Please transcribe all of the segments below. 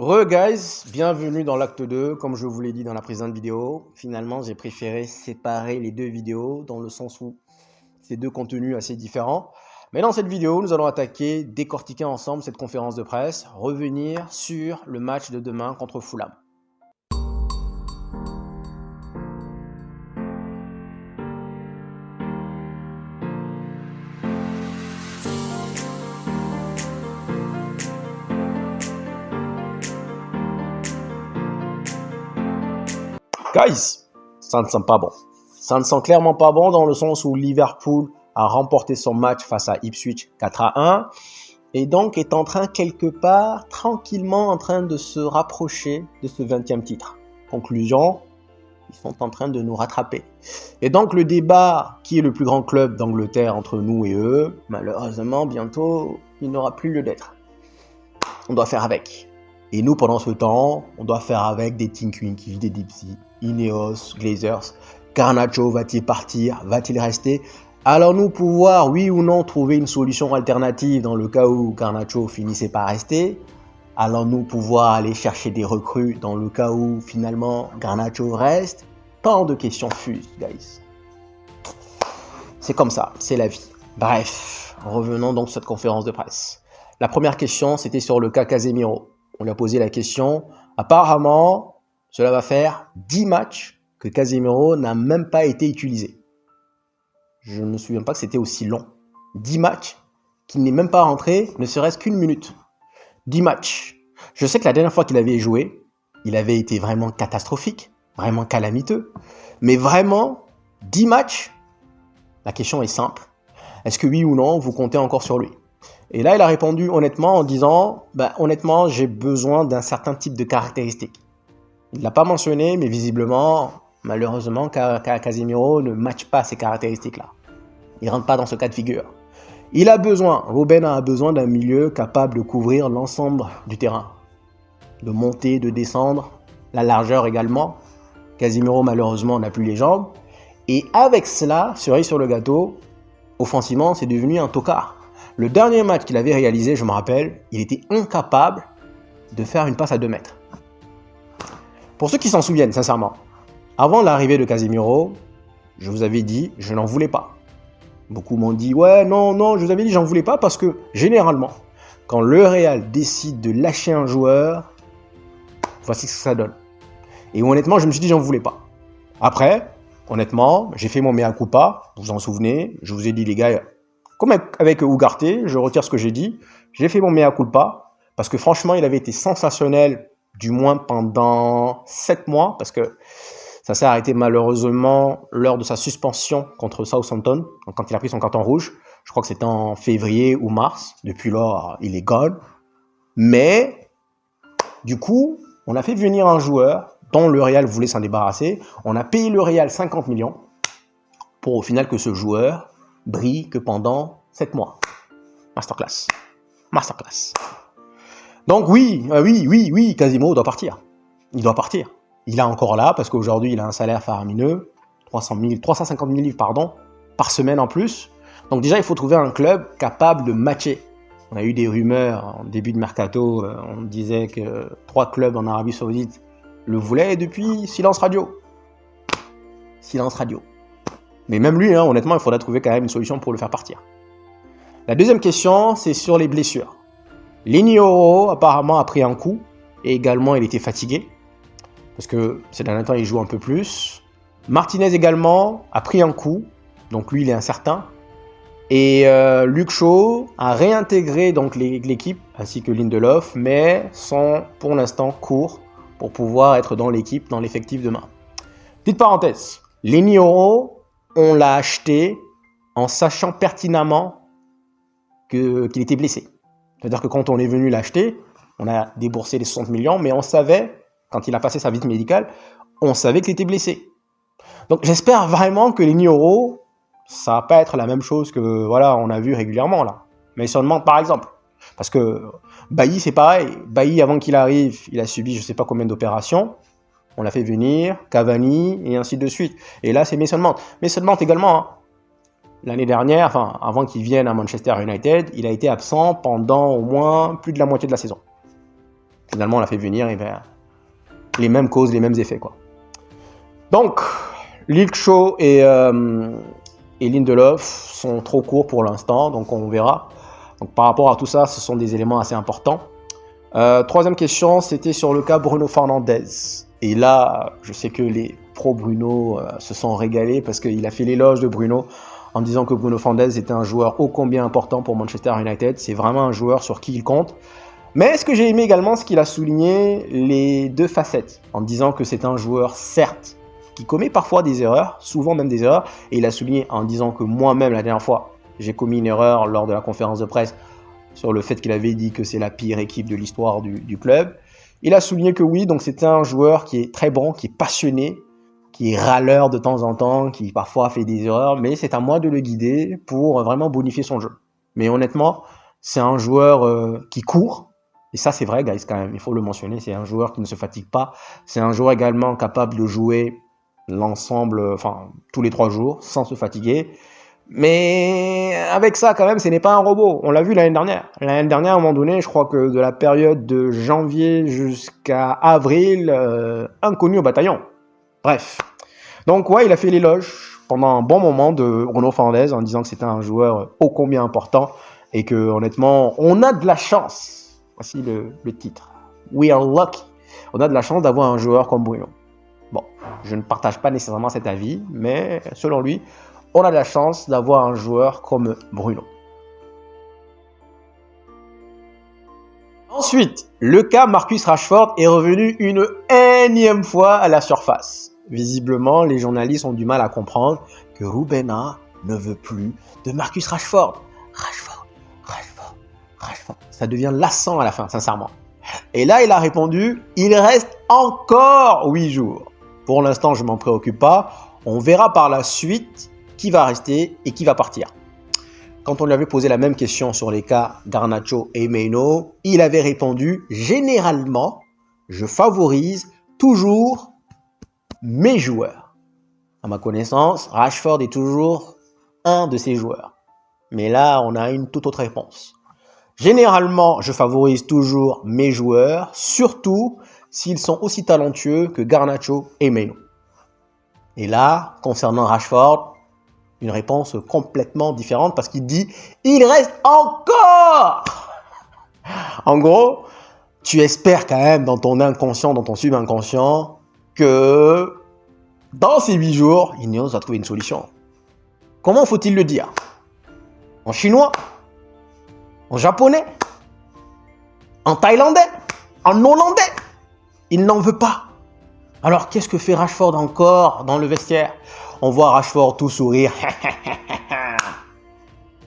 Guys, bienvenue dans l'acte 2, comme je vous l'ai dit dans la précédente vidéo. Finalement, j'ai préféré séparer les deux vidéos dans le sens où c'est deux contenus assez différents. Mais dans cette vidéo, nous allons attaquer, décortiquer ensemble cette conférence de presse, revenir sur le match de demain contre Fulham. Guys, ça ne sent pas bon. Ça ne sent clairement pas bon dans le sens où Liverpool a remporté son match face à Ipswich 4-1 et donc est en train quelque part, tranquillement en train de se rapprocher de ce 20e titre. Conclusion, ils sont en train de nous rattraper. Et donc le débat, qui est le plus grand club d'Angleterre entre nous et eux, malheureusement bientôt, il n'aura plus lieu d'être. On doit faire avec. Et nous, pendant ce temps, on doit faire avec des Tinkwinky, des Dipsy, Ineos, Glazers. Garnacho va-t-il partir? Va-t-il rester? Allons-nous pouvoir, oui ou non, trouver une solution alternative dans le cas où Garnacho finissait par rester? Allons-nous pouvoir aller chercher des recrues dans le cas où finalement Garnacho reste? Tant de questions fusent, guys. C'est comme ça, c'est la vie. Bref, revenons donc sur cette conférence de presse. La première question, c'était sur le cas Casemiro. On lui a posé la question. Apparemment, cela va faire 10 matchs que Casemiro n'a même pas été utilisé. Je ne me souviens pas que c'était aussi long. 10 matchs qu'il n'est même pas rentré, ne serait-ce qu'une minute. 10 matchs. Je sais que la dernière fois qu'il avait joué, il avait été vraiment catastrophique, vraiment calamiteux. Mais vraiment, 10 matchs, la question est simple. Est-ce que oui ou non, vous comptez encore sur lui? Et là, il a répondu honnêtement en disant honnêtement, j'ai besoin d'un certain type de caractéristiques. Il ne l'a pas mentionné, mais visiblement, malheureusement, Casemiro ne matche pas ces caractéristiques-là. Il ne rentre pas dans ce cas de figure. Ruben a besoin d'un milieu capable de couvrir l'ensemble du terrain. De monter, de descendre, la largeur également. Casemiro, malheureusement, n'a plus les jambes. Et avec cela, cerise sur le gâteau, offensivement, c'est devenu un tocard. Le dernier match qu'il avait réalisé, je me rappelle, il était incapable de faire une passe à 2 mètres. Pour ceux qui s'en souviennent, sincèrement, avant l'arrivée de Casemiro, je vous avais dit, je n'en voulais pas. Beaucoup m'ont dit, ouais, non, je vous avais dit, j'en voulais pas parce que, généralement, quand le Real décide de lâcher un joueur, voici ce que ça donne. Et honnêtement, je me suis dit, j'en voulais pas. Après, honnêtement, j'ai fait mon mea culpa, vous vous en souvenez, je vous ai dit, les gars, comme avec Ugarte, je retire ce que j'ai dit. J'ai fait mon mea culpa parce que franchement, il avait été sensationnel, du moins pendant 7 mois, parce que ça s'est arrêté malheureusement lors de sa suspension contre Southampton, quand il a pris son carton rouge. Je crois que c'était en février ou mars. Depuis lors, il est gone. Mais, du coup, on a fait venir un joueur dont le Real voulait s'en débarrasser. On a payé le Real 50 millions pour au final que ce joueur brille que pendant 7 mois. Masterclass. Donc oui, Casemiro doit partir. Il doit partir. Il est encore là parce qu'aujourd'hui, il a un salaire faramineux, 350 000 livres par semaine en plus. Donc déjà, il faut trouver un club capable de matcher. On a eu des rumeurs en début de mercato, on disait que 3 clubs en Arabie Saoudite le voulaient et depuis, silence radio. Mais même lui, honnêtement, il faudrait trouver quand même une solution pour le faire partir. La deuxième question, c'est sur les blessures. Lenioro, apparemment, a pris un coup. Et également, il était fatigué. Parce que ces derniers temps, il joue un peu plus. Martinez également a pris un coup. Donc lui, il est incertain. Et Luke Shaw a réintégré donc l'équipe, ainsi que Lindelof, mais sont pour l'instant courts pour pouvoir être dans l'équipe, dans l'effectif demain. Petite parenthèse. Lenioro, on l'a acheté en sachant pertinemment qu'il était blessé. C'est-à-dire que quand on est venu l'acheter, on a déboursé les 60 millions, mais on savait, quand il a passé sa visite médicale, on savait qu'il était blessé. Donc j'espère vraiment que Lenioro, ça va pas être la même chose que on a vu régulièrement là. Mais si on demande par exemple, parce que Bailly c'est pareil. Bailly avant qu'il arrive, il a subi je sais pas combien d'opérations. On l'a fait venir, Cavani, et ainsi de suite. Et là, c'est Mason Mount. Mason Mount également, l'année dernière, avant qu'il vienne à Manchester United, il a été absent pendant au moins plus de la moitié de la saison. Finalement, on l'a fait venir et ben, les mêmes causes, les mêmes effets, quoi. Donc, Luke Shaw et Lindelof sont trop courts pour l'instant, donc on verra. Donc, par rapport à tout ça, ce sont des éléments assez importants. Troisième question, c'était sur le cas Bruno Fernandes. Et là, je sais que les pro-Bruno se sont régalés parce qu'il a fait l'éloge de Bruno en disant que Bruno Fernandes était un joueur ô combien important pour Manchester United. C'est vraiment un joueur sur qui il compte. Mais ce que j'ai aimé également, c'est qu'il a souligné les deux facettes en disant que c'est un joueur, certes, qui commet parfois des erreurs, souvent même des erreurs. Et il a souligné en disant que moi-même, la dernière fois, j'ai commis une erreur lors de la conférence de presse sur le fait qu'il avait dit que c'est la pire équipe de l'histoire du club. Il a souligné que oui, donc c'était un joueur qui est très bon, qui est passionné, qui est râleur de temps en temps, qui parfois fait des erreurs, mais c'est à moi de le guider pour vraiment bonifier son jeu. Mais honnêtement, c'est un joueur qui court, et ça c'est vrai, guys, quand même, il faut le mentionner, c'est un joueur qui ne se fatigue pas, c'est un joueur également capable de jouer l'ensemble, enfin, tous les 3 jours, sans se fatiguer. Mais avec ça, quand même, ce n'est pas un robot. On l'a vu l'année dernière. L'année dernière, à un moment donné, je crois que de la période de janvier jusqu'à avril, inconnu au bataillon. Bref. Donc, ouais, il a fait l'éloge pendant un bon moment de Bruno Fernandes en disant que c'était un joueur ô combien important et que, honnêtement, on a de la chance. Voici le titre. We are lucky. On a de la chance d'avoir un joueur comme Bruno. Bon, je ne partage pas nécessairement cet avis, mais selon lui, on a de la chance d'avoir un joueur comme Bruno. Ensuite, le cas Marcus Rashford est revenu une énième fois à la surface. Visiblement, les journalistes ont du mal à comprendre que Rubena ne veut plus de Marcus Rashford. Rashford. Ça devient lassant à la fin, sincèrement. Et là, il a répondu, il reste encore 8 jours. Pour l'instant, je ne m'en préoccupe pas. On verra par la suite qui va rester et qui va partir. Quand on lui avait posé la même question sur les cas Garnacho et Mainoo, il avait répondu « Généralement, je favorise toujours mes joueurs. » À ma connaissance, Rashford est toujours un de ces joueurs. Mais là, on a une toute autre réponse. Généralement, je favorise toujours mes joueurs, surtout s'ils sont aussi talentueux que Garnacho et Mainoo. Et là, concernant Rashford, une réponse complètement différente parce qu'il dit « Il reste encore !» En gros, tu espères quand même dans ton inconscient, dans ton subinconscient que dans ces 8 jours, Ineos va trouver une solution. Comment faut-il le dire? En chinois? En japonais? En thaïlandais? En hollandais? Il n'en veut pas. Alors qu'est-ce que fait Rashford encore dans le vestiaire? On voit Rashford tout sourire.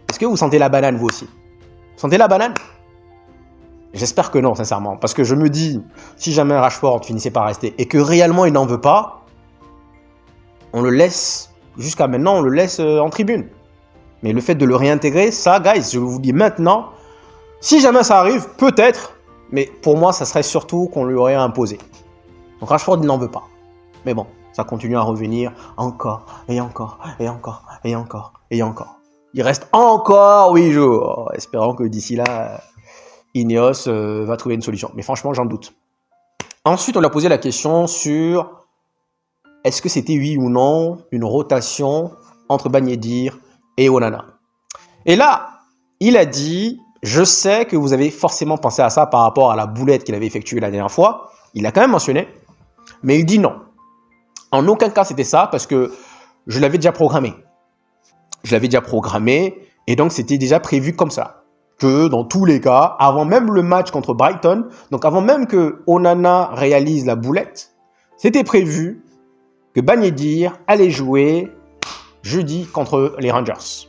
Est-ce que vous sentez la banane, vous aussi? Vous sentez la banane? J'espère que non, sincèrement. Parce que je me dis, si jamais Rashford finissait par rester et que réellement il n'en veut pas, on le laisse, jusqu'à maintenant, on le laisse en tribune. Mais le fait de le réintégrer, ça, guys, je vous dis maintenant, si jamais ça arrive, peut-être, mais pour moi, ça serait surtout qu'on lui aurait imposé. Donc Rashford, il n'en veut pas. Mais bon, ça continue à revenir encore, et encore, et encore, et encore, et encore. Il reste encore 8 jours. Espérons que d'ici là, Ineos va trouver une solution. Mais franchement, j'en doute. Ensuite, on lui a posé la question sur est-ce que c'était oui ou non une rotation entre Ben Yedder et Onana. Et là, il a dit, je sais que vous avez forcément pensé à ça par rapport à la boulette qu'il avait effectuée la dernière fois. Il l'a quand même mentionné, mais il dit non. En aucun cas, c'était ça parce que je l'avais déjà programmé. Et donc c'était déjà prévu comme ça. Que dans tous les cas, avant même le match contre Brighton, donc avant même que Onana réalise la boulette, c'était prévu que Ben Yedder allait jouer jeudi contre les Rangers.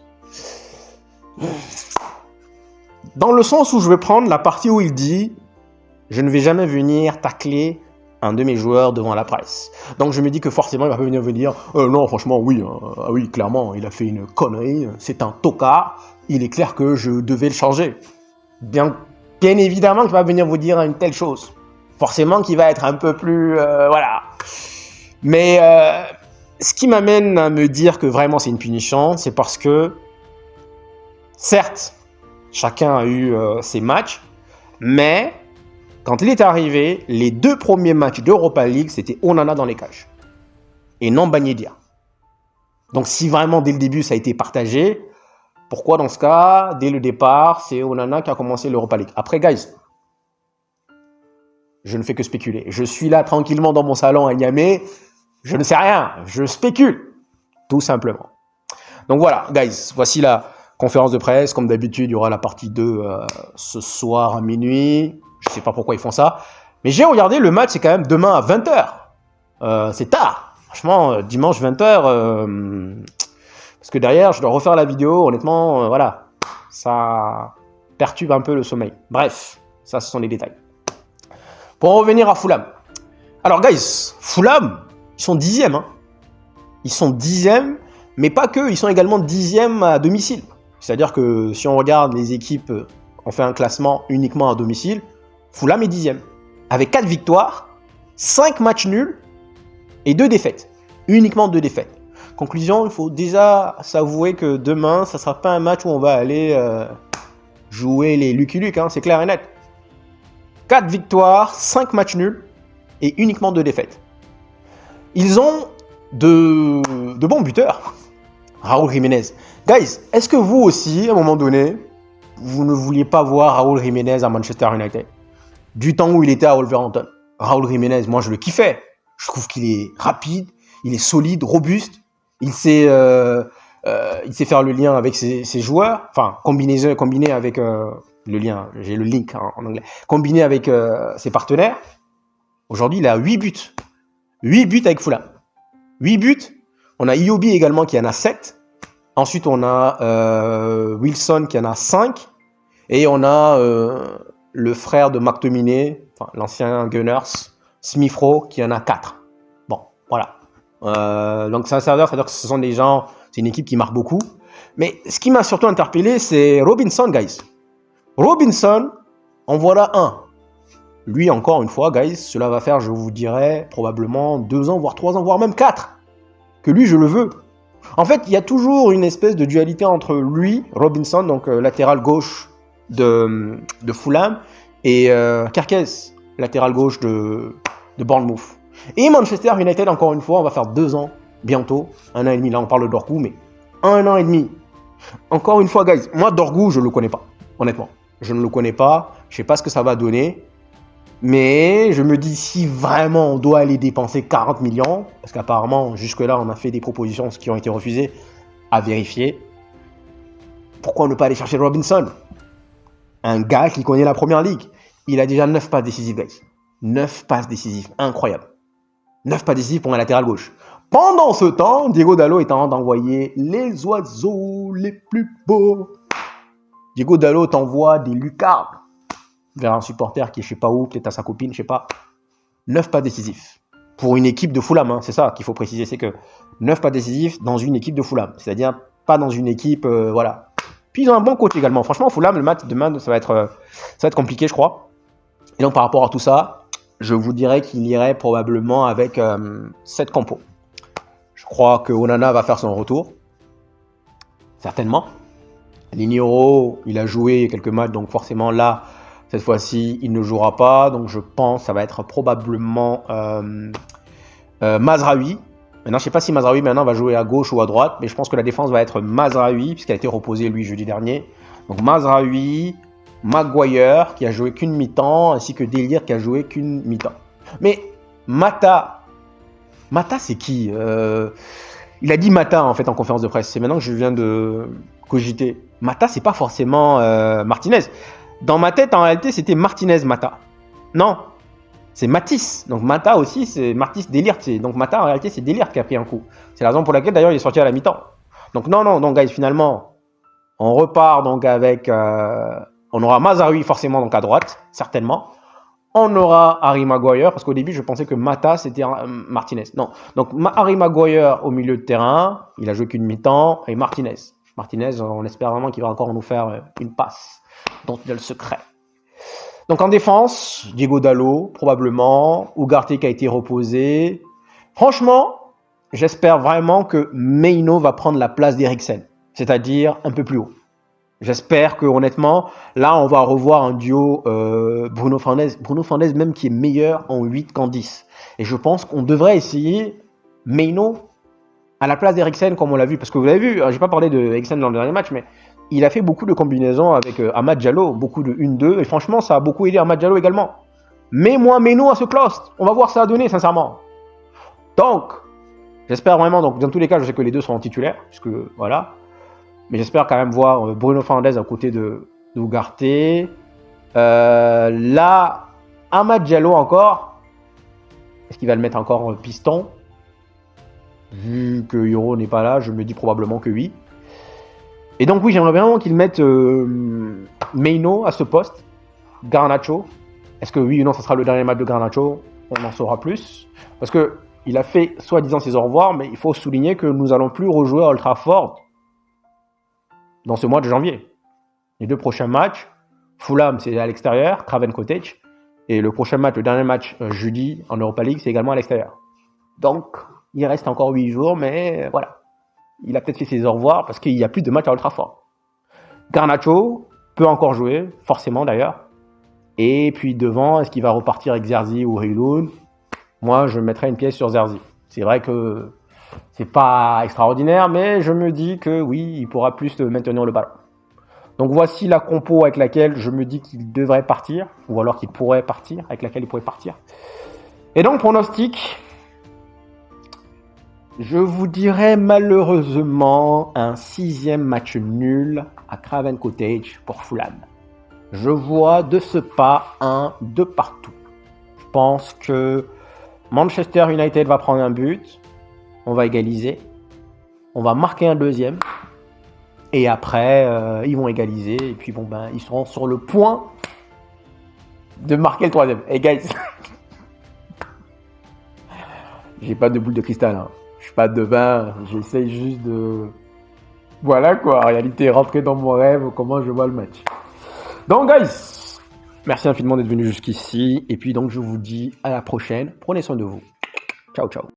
Dans le sens où je vais prendre la partie où il dit « Je ne vais jamais venir tacler un de mes joueurs devant la presse. » Donc je me dis que forcément, il va pas venir me dire « Non, franchement, oui, oui, clairement, il a fait une connerie, c'est un tocard, il est clair que je devais le changer. » Bien évidemment qu'il va venir vous dire une telle chose. Forcément qu'il va être un peu plus... voilà. Mais ce qui m'amène à me dire que vraiment c'est une punition, c'est parce que, certes, chacun a eu ses matchs, mais Quand il est arrivé, les 2 premiers matchs d'Europa League, c'était Onana dans les cages. Et non Ben Yedder. Donc si vraiment dès le début ça a été partagé, pourquoi dans ce cas, dès le départ, c'est Onana qui a commencé l'Europa League? Après, guys, je ne fais que spéculer. Je suis là tranquillement dans mon salon à Niamey. Je ne sais rien. Je spécule. Tout simplement. Donc voilà, guys, voici la conférence de presse. Comme d'habitude, il y aura la partie 2 ce soir à minuit. Je ne sais pas pourquoi ils font ça. Mais j'ai regardé, le match, c'est quand même demain à 20h. C'est tard. Franchement, dimanche 20h. Parce que derrière, je dois refaire la vidéo. Honnêtement, voilà. Ça perturbe un peu le sommeil. Bref, ça, ce sont les détails. Pour en revenir à Fulham. Alors, guys, Fulham, ils sont 10e. Hein. Ils sont 10e, mais pas que. Ils sont également 10e à domicile. C'est-à-dire que si on regarde les équipes, on fait un classement uniquement à domicile. Fulham est 10e. Avec 4 victoires, 5 matchs nuls et 2 défaites. Uniquement 2 défaites. Conclusion, il faut déjà s'avouer que demain, ça ne sera pas un match où on va aller jouer les Lucky Luke, hein, c'est clair et net. 4 victoires, 5 matchs nuls et uniquement 2 défaites. Ils ont de bons buteurs. Raúl Jiménez. Guys, est-ce que vous aussi, à un moment donné, vous ne vouliez pas voir Raúl Jiménez à Manchester United? Du temps où il était à Wolverhampton. Raúl Jiménez, moi je le kiffais. Je trouve qu'il est rapide, il est solide, robuste. Il sait faire le lien avec ses joueurs. Enfin, combiné avec le lien, j'ai le link en anglais. Combiné avec ses partenaires. Aujourd'hui, il a 8 buts. 8 buts avec Fulham. 8 buts. On a Iwobi également qui en a 7. Ensuite, on a Wilson qui en a 5. Et on a le frère de McTominay, enfin, l'ancien Gunners, Smith Rowe, qui en a 4. Bon, voilà. Donc c'est un serveur, c'est-à-dire que ce sont des gens, c'est une équipe qui marque beaucoup. Mais ce qui m'a surtout interpellé, c'est Robinson, guys. Robinson, en voilà un. Lui, encore une fois, guys, cela va faire, je vous dirais, probablement 2 ans, voire 3 ans, voire même 4. Que lui, je le veux. En fait, il y a toujours une espèce de dualité entre lui, Robinson, donc latéral gauche de Fulham, et Kerkez, latéral gauche de Bournemouth. Et Manchester United, encore une fois, on va faire 2 ans, bientôt, 1 an et demi, là on parle de Dorgu, mais 1 an et demi. Encore une fois, guys, moi Dorgu, je ne le connais pas, honnêtement. Je ne le connais pas, je ne sais pas ce que ça va donner, mais je me dis si vraiment on doit aller dépenser 40 millions, parce qu'apparemment, jusque-là, on a fait des propositions qui ont été refusées, à vérifier, pourquoi ne pas aller chercher Robinson? Un gars qui connaît la première ligue. Il a déjà 9 passes décisives, guys. 9 passes décisives, incroyable. 9 pas décisifs pour un latéral gauche. Pendant ce temps, Diego Dalot est en train d'envoyer les oiseaux les plus beaux. Diego Dalot t'envoie des lucarnes vers un supporter qui est je sais pas où, peut-être à sa copine, je sais pas. 9 pas décisifs. Pour une équipe de Fulham, hein, c'est ça qu'il faut préciser, c'est que 9 pas décisifs dans une équipe de Fulham. C'est-à-dire pas dans une équipe, voilà. Puis ils ont un bon coach également. Franchement, Fulham, le match demain, ça va être compliqué, je crois. Et donc par rapport à tout ça, je vous dirais qu'il irait probablement avec cette compo. Je crois que Onana va faire son retour. Certainement. Liniro, il a joué quelques matchs, donc forcément là, cette fois-ci, il ne jouera pas. Donc je pense que ça va être probablement Mazraoui. Maintenant, je ne sais pas si Mazraoui maintenant va jouer à gauche ou à droite, mais je pense que la défense va être Mazraoui, puisqu'il a été reposé lui jeudi dernier. Donc Mazraoui, Maguire qui a joué qu'une mi-temps, ainsi que Délire qui a joué qu'une mi-temps. Mais Mata c'est qui Il a dit Mata en fait en conférence de presse. C'est maintenant que je viens de cogiter. Mata, c'est pas forcément Martinez. Dans ma tête, en réalité, c'était Martinez Mata. Non, c'est Matisse. Donc Mata aussi, c'est Martis Délire. Donc Mata, en réalité, c'est Délire qui a pris un coup. C'est la raison pour laquelle d'ailleurs il est sorti à la mi-temps. Donc non, donc guys, finalement, on repart donc avec... on aura Mazraoui forcément donc à droite, certainement. On aura Harry Maguire, parce qu'au début, je pensais que Mata, c'était Martinez. Non. Donc, Harry Maguire au milieu de terrain, il a joué qu'une mi-temps, et Martinez. Martinez, on espère vraiment qu'il va encore nous faire une passe dont il a le secret. Donc, en défense, Diego Dalot, probablement. Ugarte qui a été reposé. Franchement, j'espère vraiment que Mainoo va prendre la place d'Eriksen, c'est-à-dire un peu plus haut. J'espère que honnêtement, là, on va revoir un duo Bruno Fernandes. Bruno Fernandes même qui est meilleur en 8 qu'en 10. Et je pense qu'on devrait essayer Maino à la place d'Eriksen, comme on l'a vu. Parce que vous l'avez vu, j'ai pas parlé d'Eriksen dans le dernier match, mais il a fait beaucoup de combinaisons avec Amad Diallo, beaucoup de 1-2. Et franchement, ça a beaucoup aidé Amad Diallo également. Mets-moi Maino à ce poste. On va voir ça à donner, sincèrement. Donc, j'espère vraiment, donc dans tous les cas, je sais que les deux seront titulaires, puisque voilà. Mais j'espère quand même voir Bruno Fernandes à côté de Ugarte. Là, Amad Diallo encore. Est-ce qu'il va le mettre encore en piston? Vu que Euro n'est pas là, je me dis probablement que oui. Et donc oui, j'aimerais bien qu'il mette Maino à ce poste. Garnacho. Est-ce que oui ou non, ça sera le dernier match de Garnacho? On en saura plus. Parce que il a fait soi-disant ses au revoir, mais il faut souligner que nous n'allons plus rejouer à Old Trafford dans ce mois de janvier. Les 2 prochains matchs, Fulham c'est à l'extérieur, Craven Cottage, et le prochain match, le dernier match jeudi en Europa League, c'est également à l'extérieur. Donc, il reste encore 8 jours, mais voilà. Il a peut-être fait ses au revoir parce qu'il n'y a plus de match à Old Trafford. Garnacho peut encore jouer, forcément d'ailleurs. Et puis devant, est-ce qu'il va repartir avec Zerzi ou Reilun? Moi, je mettrais une pièce sur Zerzi. C'est vrai que c'est pas extraordinaire, mais je me dis que oui, il pourra plus maintenir le ballon. Donc voici la compo avec laquelle je me dis qu'il devrait partir, ou alors qu'il pourrait partir, avec laquelle il pourrait partir. Et donc, pronostic, je vous dirais malheureusement un 6e match nul à Craven Cottage pour Fulham. Je vois de ce pas un de partout. Je pense que Manchester United va prendre un but, on va égaliser, on va marquer un deuxième, et après ils vont égaliser, et puis bon ben ils seront sur le point de marquer le 3e. Et guys, j'ai pas de boule de cristal, hein. Je suis pas devin, j'essaye juste de... Voilà quoi, en réalité, rentrer dans mon rêve, comment je vois le match. Donc guys, merci infiniment d'être venu jusqu'ici, et puis donc je vous dis à la prochaine, prenez soin de vous. Ciao ciao.